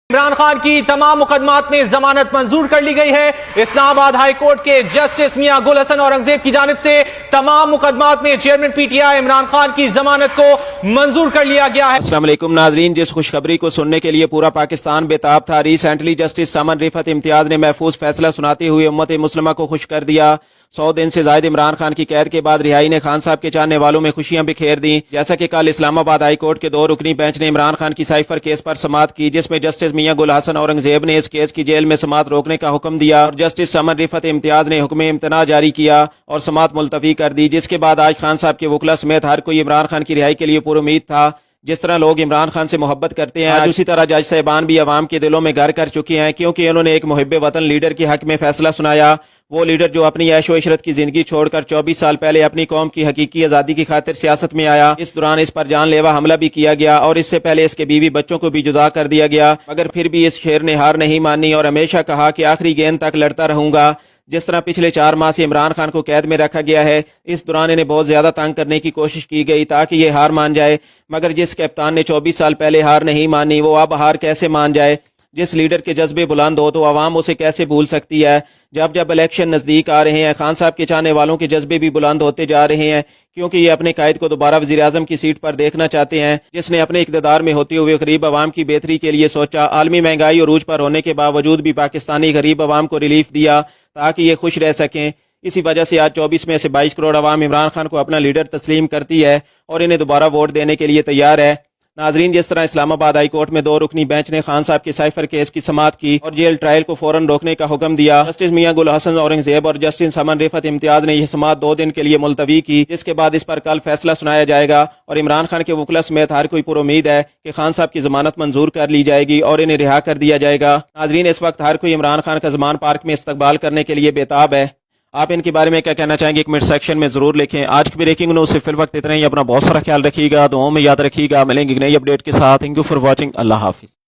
عمران خان کی تمام مقدمات میں ضمانت منظور کر لی گئی ہے۔ اسلام آباد ہائی کورٹ کے جسٹس میاں گل حسن اورنگزیب کی جانب سے تمام مقدمات میں chairman P T I Imran Khan کی ضمانت کو منظور کر لیا گیا ہے۔ السلام علیکم ناظرین، جس خوشخبری کو سننے کے لیے پورا پاکستان بے تاب تھا، ریسنٹلی جسٹس سمن رفعت امتیاز نے محفوظ فیصلہ سناتے ہوئے امت مسلمہ کو خوش کر دیا۔ 100 دن سے زائد عمران خان کی قید کے بعد رہائی نے خان صاحب کے چاہنے والوں میں خوشیاں بکھیر دیں۔ جیسا کہ کل اسلام آباد ہائی کورٹ کے 2 رکنی بینچ نے عمران خان کی سائفر کیس پر سماعت کی، جس میں جسٹس میاں گل حسن اورنگزیب نے اس کیس کی جیل میں سماعت روکنے کا حکم دیا اور جسٹس سمن رفعت امتیاز نے حکم امتناع جاری کیا اور سماعت ملتوی کر دی، جس کے بعد آج خان صاحب کے وکلا سمیت ہر کوئی عمران خان کی رہائی کے لیے پر امید تھا۔ جس طرح لوگ عمران خان سے محبت کرتے ہیں، آج اسی طرح جج صاحبان بھی عوام کے دلوں میں گھر کر چکے ہیں، کیونکہ انہوں نے ایک محب وطن لیڈر کے حق میں فیصلہ سنایا۔ وہ لیڈر جو اپنی عیش و عشرت کی زندگی چھوڑ کر 24 سال پہلے اپنی قوم کی حقیقی آزادی کی خاطر سیاست میں آیا۔ اس دوران اس پر جان لیوا حملہ بھی کیا گیا اور اس سے پہلے اس کے بیوی بچوں کو بھی جدا کر دیا گیا، مگر پھر بھی اس شیر نے ہار نہیں مانی اور ہمیشہ کہا کہ آخری گیند تک لڑتا رہوں گا۔ جس طرح پچھلے 4 ماہ سے عمران خان کو قید میں رکھا گیا ہے، اس دوران انہیں بہت زیادہ تنگ کرنے کی کوشش کی گئی تاکہ یہ ہار مان جائے، مگر جس کپتان نے 24 سال پہلے ہار نہیں مانی، وہ اب ہار کیسے مان جائے؟ جس لیڈر کے جذبے بلند ہو تو عوام اسے کیسے بھول سکتی ہے؟ جب الیکشن نزدیک آ رہے ہیں، خان صاحب کے چاہنے والوں کے جذبے بھی بلند ہوتے جا رہے ہیں، کیونکہ یہ اپنے قائد کو دوبارہ وزیر اعظم کی سیٹ پر دیکھنا چاہتے ہیں، جس نے اپنے اقتدار میں ہوتے ہوئے غریب عوام کی بہتری کے لیے سوچا، عالمی مہنگائی عروج پر ہونے کے باوجود بھی پاکستانی غریب عوام کو ریلیف دیا تاکہ یہ خوش رہ سکیں۔ اسی وجہ سے آج 24 میں سے 22 کروڑ عوام عمران خان کو اپنا لیڈر تسلیم کرتی ہے اور انہیں دوبارہ ووٹ دینے کے لیے تیار ہے۔ ناظرین، جس طرح اسلام آباد ہائی کورٹ میں 2 رکنی بینچ نے خان صاحب کے سائفر کیس کی سماعت کی اور جیل ٹرائل کو فوراً روکنے کا حکم دیا، جسٹس میاں گل حسن اورنگزیب اور جسٹس سمن رفعت امتیاز نے یہ سماعت 2 دن کے لیے ملتوی کی، جس کے بعد اس پر کل فیصلہ سنایا جائے گا اور عمران خان کے وکلا سمیت ہر کوئی پر امید ہے کہ خان صاحب کی ضمانت منظور کر لی جائے گی اور انہیں رہا کر دیا جائے گا۔ ناظرین، اس وقت ہر کوئی عمران خان کا زمان پارک میں استقبال کرنے کے لیے بے-تاب ہے۔ آپ ان کے بارے میں کیا کہنا چاہیں گے؟ کمنٹ سیکشن میں ضرور لکھیں۔ آج کی بریکنگ نیوز سے فی الوقت اتنا ہی۔ اپنا بہت سارا خیال رکھیے گا، دعاؤں میں یاد رکھیے گا۔ ملیں گے نئی اپڈیٹ کے ساتھ۔ Thank you for watching. اللہ حافظ۔